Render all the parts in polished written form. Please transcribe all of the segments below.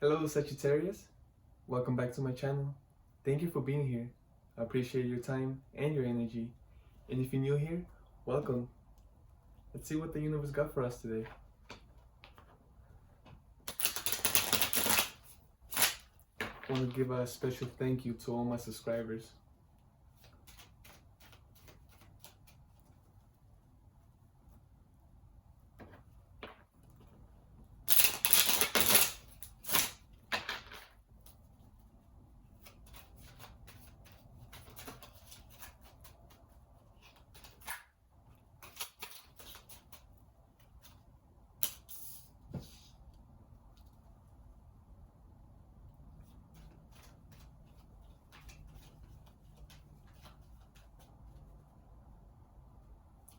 Hello, Sagittarius. Welcome back to my channel. Thank you for being here. I appreciate your time and your energy. And if you're new here, welcome. Let's see what the universe got for us today. I want to give a special thank you to all my subscribers.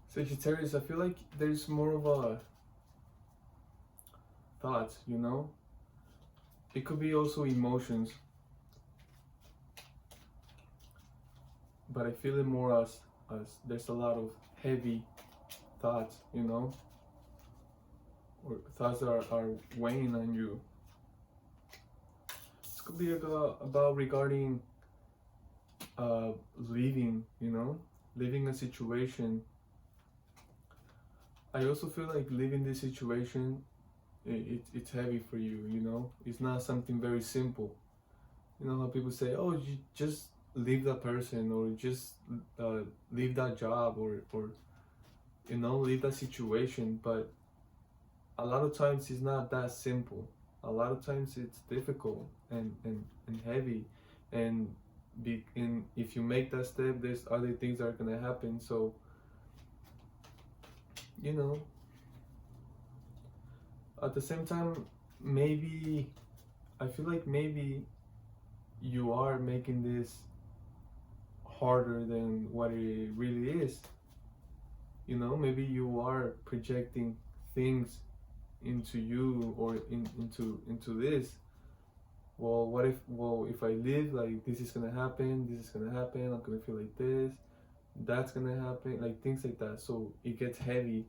Sagittarius, I feel like there's more of a thoughts, It could be also emotions, but I feel it more as there's a lot of heavy thoughts, or thoughts that are weighing on you. This could be about regarding leaving, leaving a situation. I also feel like leaving this situation, it's heavy for you. It's not something very simple. You know how people say, oh, you just leave that person, or just leave that job, or leave that situation. But a lot of times it's not that simple. A lot of times it's difficult and heavy, and if you make that step, there's other things that are gonna happen. So at the same time, maybe I feel like maybe you are making this harder than what it really is. Maybe you are projecting things into you, or into this. Well, if I live, like, this is gonna happen, I'm gonna feel like this, that's gonna happen, like things like that. So it gets heavy.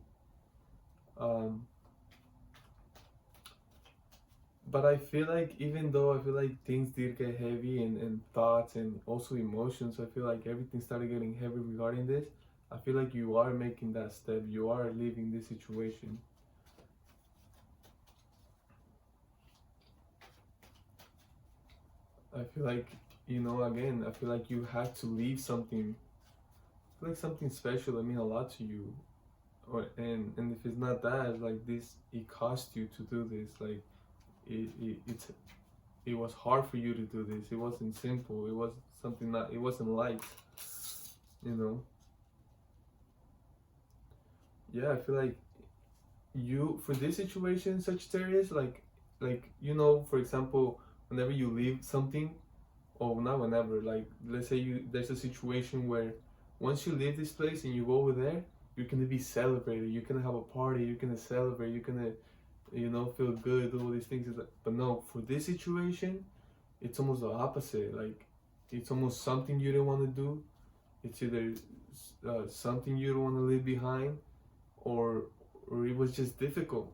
But I feel like, even though I feel like things did get heavy, and thoughts and also emotions, I feel like everything started getting heavy regarding this. I feel like you are making that step, you are leaving this situation. I feel like, again, I feel like you had to leave something. I feel like something special that mean a lot to you. And if it's not that, it's like this, it cost you to do this. Like, it was hard for you to do this. It wasn't simple. It was something that, it wasn't light. Yeah, I feel like you, for this situation, Sagittarius, for example, whenever you leave something, or not whenever, like, let's say there's a situation where once you leave this place and you go over there, you're gonna be celebrated, you're gonna have a party, you're gonna celebrate, you're gonna feel good, do all these things. But no, for this situation, it's almost the opposite. Like, it's almost something you don't want to do. It's either something you don't want to leave behind, or it was just difficult.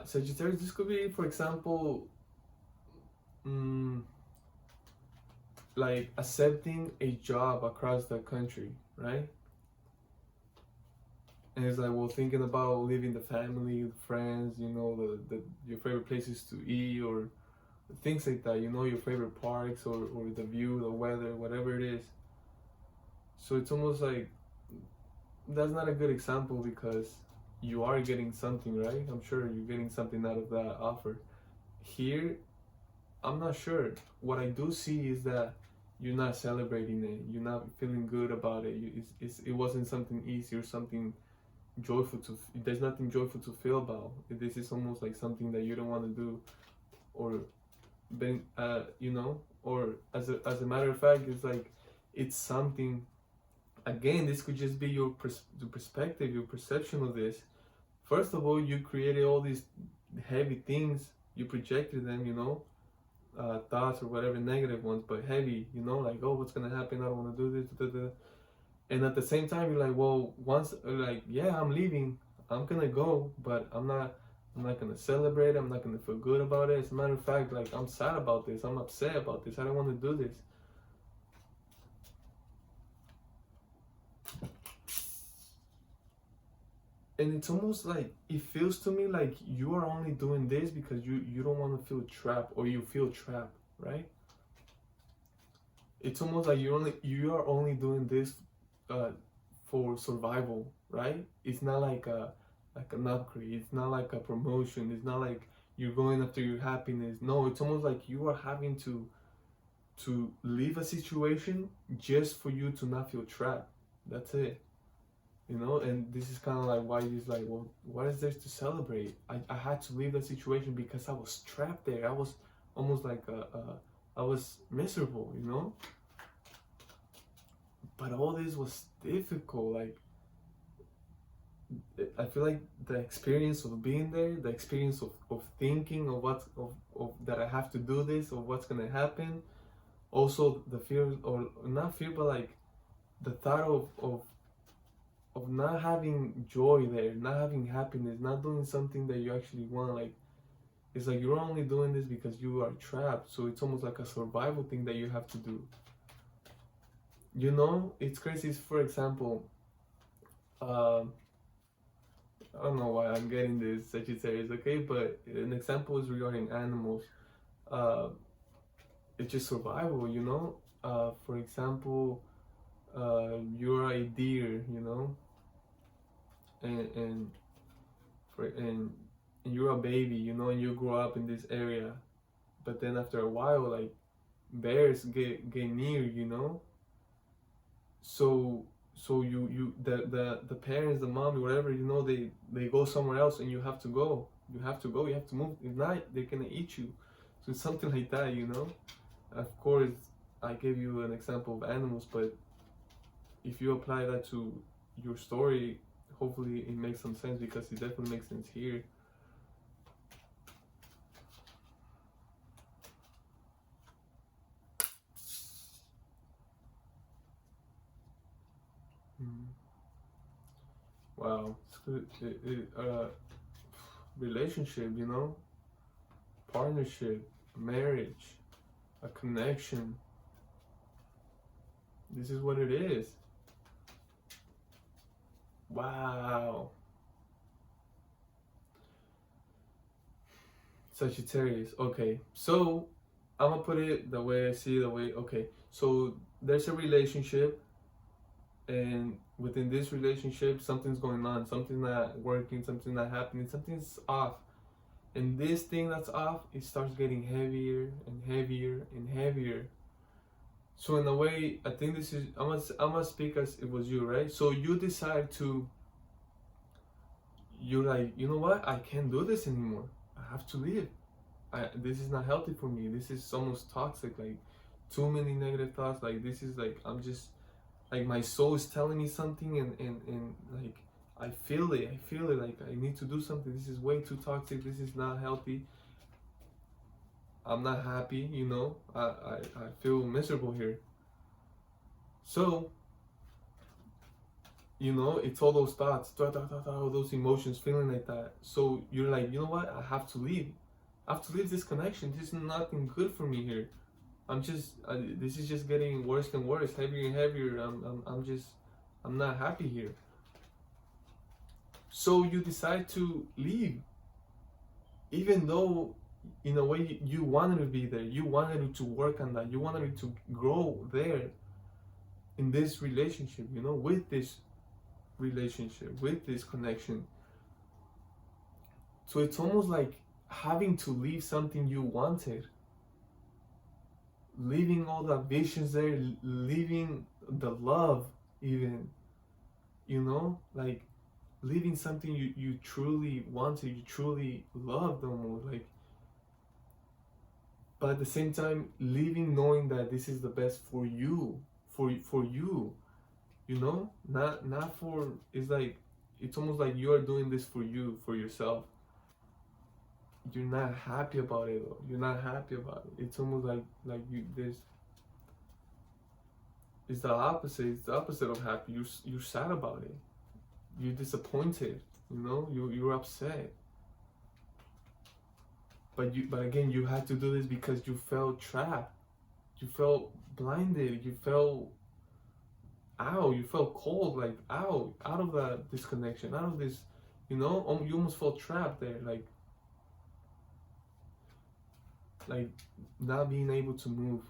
Sagittarius, this could be, for example, like accepting a job across the country, right? And it's like, well, thinking about leaving the family, the friends, your favorite places to eat, or things like that, your favorite parks, or the view, the weather, whatever it is. So it's almost like, that's not a good example, because you are getting something, right? I'm sure you're getting something out of that offer. Here, I'm not sure. What I do see is that you're not celebrating it. You're not feeling good about it. It wasn't something easy or something joyful there's nothing joyful to feel about. This is almost like something that you don't want to do, or or as a matter of fact, it's like, it's something. Again, this could just be your perspective, your perception of this. First of all, you created all these heavy things, you projected them, thoughts or whatever, negative ones, but heavy, like, oh, what's gonna happen, I don't want to do this, da, da, da. And at the same time, you're like, well, once, like, yeah, I'm leaving, I'm gonna go, but I'm not I'm not gonna celebrate. I'm not gonna feel good about it. As a matter of fact, like, I'm sad about this. I'm upset about this. I don't want to do this. And it's almost like, it feels to me like you are only doing this because you don't want to feel trapped, or you feel trapped, right? It's almost like you are only doing this for survival, right? It's not like an upgrade. It's not like a promotion. It's not like you're going after your happiness. No, it's almost like you are having to leave a situation just for you to not feel trapped. That's it. You know, and this is kind of like why he's like, well, what is there to celebrate? I had to leave that situation because I was trapped there. I was almost like I was miserable, you know. But all this was difficult. Like, I feel like the experience of being there, the experience of thinking of of that I have to do this, or what's gonna happen. Also the fear, or not fear, but like the thought of not having joy there, not having happiness, not doing something that you actually want. Like, it's like you're only doing this because you are trapped. So it's almost like a survival thing that you have to do. You know, it's crazy. For example, I don't know why I'm getting this Sagittarius, okay? But an example is regarding animals. Uh, it's just survival, you know? For example, you're a deer, you know? And for and you're a baby, you know, and you grow up in this area. But then after a while, like, bears get near, you know? So the parents, the mom, whatever, you know, they go somewhere else, and you have to go. You have to go. You have to move. If not, they're gonna eat you. So it's something like that, you know. Of course, I gave you an example of animals, but if you apply that to your story, hopefully it makes some sense, because it definitely makes sense here. Wow, it's good. Relationship, you know, partnership, marriage, a connection. This is what it is. Wow. Sagittarius. Okay, so I'm gonna put it the way I see it, the way. Okay, so there's a relationship, and within this relationship, something's going on, something's not working, something's not happening, something's off. And this thing that's off, it starts getting heavier and heavier and heavier. So in a way, I think this is, I'm gonna speak as it was you, right? So you decide to, you're like, you know what? I can't do this anymore. I have to leave. This is not healthy for me. This is almost toxic. Like, too many negative thoughts. Like, this is like, I'm just, like, my soul is telling me something, and like, I feel it. I feel it. Like, I need to do something. This is way too toxic. This is not healthy. I'm not happy, you know. I feel miserable here. So, you know, it's all those thoughts, all those emotions, feeling like that. So you're like, you know what? I have to leave. I have to leave this connection. This is nothing good for me here. This is just getting worse and worse, heavier and heavier. I'm not happy here. So you decide to leave, even though, in a way, you wanted to be there. You wanted to work on that. You wanted to grow there in this relationship, you know, with this relationship, with this connection. So it's almost like having to leave something you wanted, leaving all the visions there, leaving the love, even, you know, like, leaving something you truly wanted, you truly loved almost, like, but at the same time, leaving knowing that this is the best for you, for you, you know, not for, it's like, it's almost like you are doing this for you, for yourself. You're not happy about it though. You're not happy about it. It's almost like you, there's, it's the opposite. It's the opposite of happy. You're sad about it. You're disappointed. You know, you're upset. but again, you had to do this because you felt trapped, you felt blinded, you felt out, you felt cold, like out of that disconnection, out of this, you know, you almost felt trapped there, like not being able to move.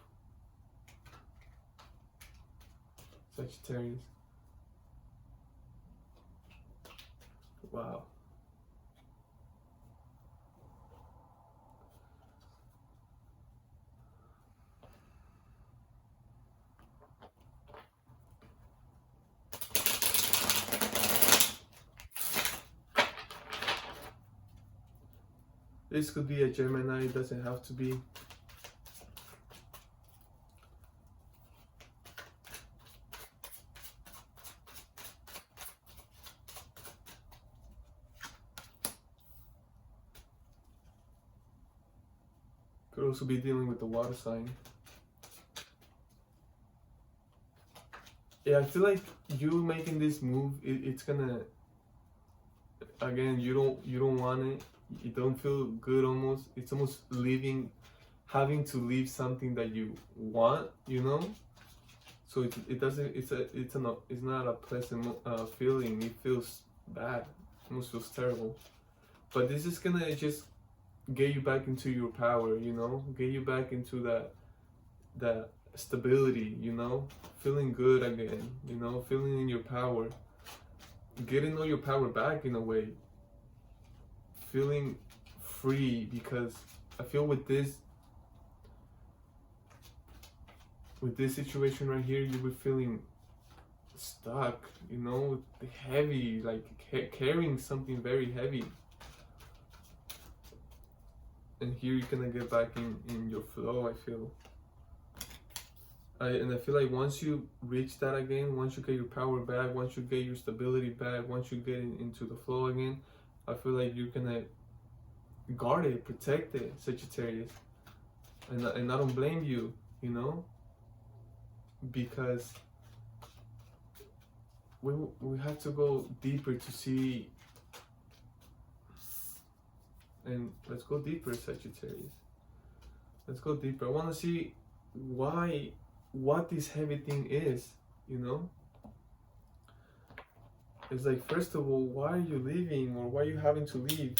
Sagittarius. Wow. This could be a Gemini, it doesn't have to be. Could also be dealing with the water sign. Yeah, I feel like you making this move, it's gonna, again, you don't want it. You don't feel good almost. It's almost having to leave something that you want, you know? So it doesn't, it's not a pleasant feeling. It feels bad. It almost feels terrible. But this is gonna just get you back into your power, you know? Get you back into that stability, you know? Feeling good again, you know? Feeling in your power. Getting all your power back in a way. Feeling free, because I feel with this situation right here, you were feeling stuck, you know, heavy, like carrying something very heavy. And here you're gonna get back in your flow, I feel. And I feel like once you reach that again, once you get your power back, once you get your stability back, once you get into the flow again, I feel like you're gonna guard it, protect it, Sagittarius. And I don't blame you, you know, because we have to go deeper to see. And let's go deeper, Sagittarius. Let's go deeper. I want to see what this heavy thing is, you know. It's like, first of all, why are you leaving, or why are you having to leave?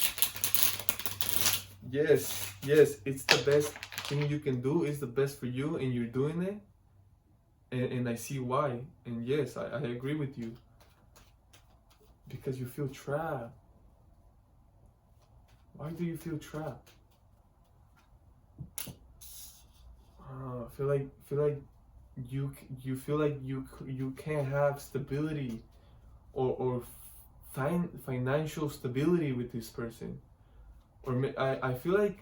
Yes, it's the best thing you can do. It's the best for you, and you're doing it. And I see why. And yes, I agree with you. Because you feel trapped. Why do you feel trapped? I feel like you feel like you can't have stability or financial stability with this person. Or I feel like,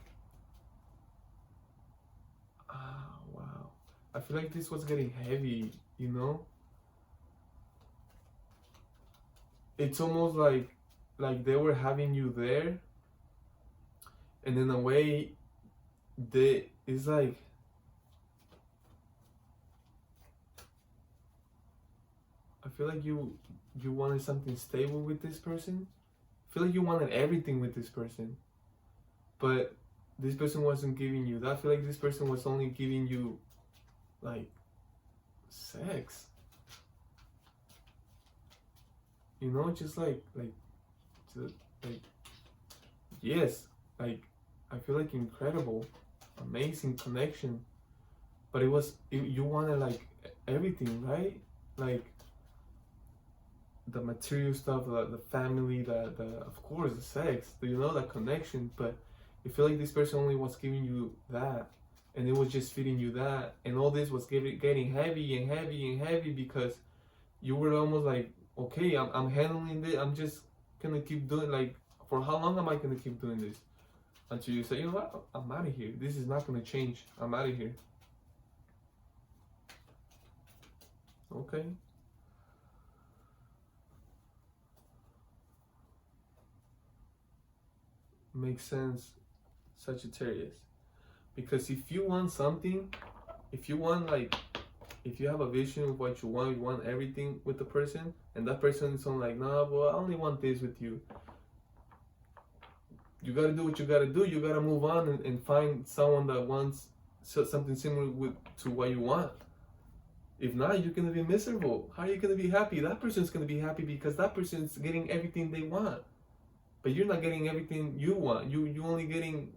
wow, I feel like this was getting heavy, you know. It's almost like they were having you there, and in a way, it's like, I feel like you wanted something stable with this person. I feel like you wanted everything with this person, but this person wasn't giving you that. I feel like this person was only giving you like sex, you know, just like yes, like I feel like incredible, amazing connection, but you wanted like everything, right? Like the material stuff, the family, the of course the sex, you know, that connection. But you feel like this person only was giving you that, and it was just feeding you that, and all this was getting heavy and heavy and heavy, because you were almost like, okay, I'm handling this, I'm just gonna keep doing, like, for how long am I gonna keep doing this? Until you say, you know what, I'm out of here, this is not gonna change, I'm out of here. Okay. Makes sense, Sagittarius. Because if you want something, if you have a vision of what you want everything with the person, and that person is on like, nah, well, I only want this with you. you gotta do what you gotta do. You gotta move on and find someone that wants something similar to what you want. If not, you're gonna be miserable. How are you gonna be happy? That person's gonna be happy because that person's getting everything they want, but you're not getting everything you want. You only getting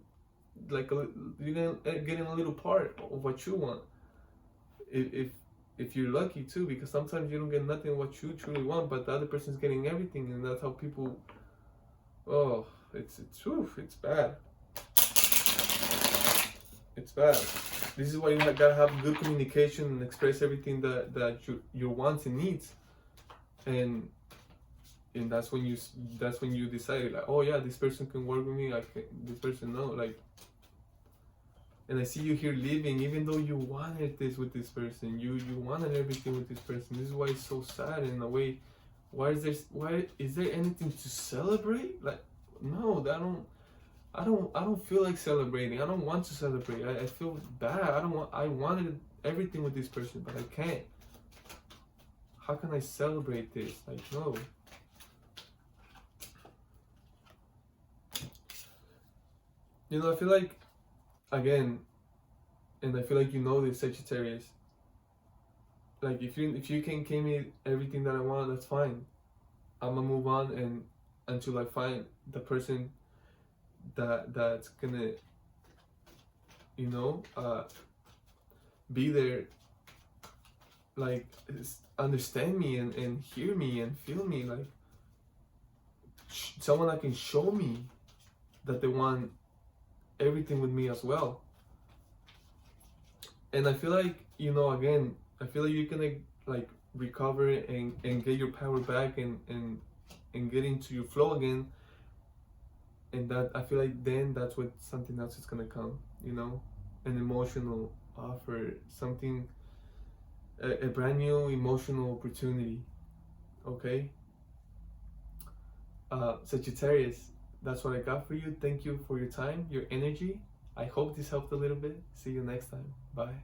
like you're getting a little part of what you want. If you're lucky too, because sometimes you don't get nothing what you truly want, but the other person's getting everything, and that's how people. Oh, it's bad. It's bad. This is why you gotta have good communication and express everything that your wants and needs, and that's when you decide, like, oh yeah, this person can work with me. This person no, like. And I see you here living, even though you wanted this with this person, you wanted everything with this person. This is why it's so sad in a way. Why is there anything to celebrate? Like, no, I don't feel like celebrating. I don't want to celebrate. I feel bad. I wanted everything with this person, but I can't. How can I celebrate this? Like, no. You know, I feel like, again, and I feel like you know this, Sagittarius. Like, if you can give me everything that I want, that's fine. I'm gonna move on and until I find the person that's gonna, you know, be there, like, understand me and hear me and feel me, like someone that can show me that they want everything with me as well. And I feel like, you know, again, I feel like you're gonna like recover and get your power back and get into your flow again. And that, I feel like then that's what something else is gonna come, you know, an emotional offer, something, a brand new emotional opportunity. Okay, Sagittarius, that's what I got for you. Thank you for your time, your energy. I hope this helped a little bit. See you next time. Bye.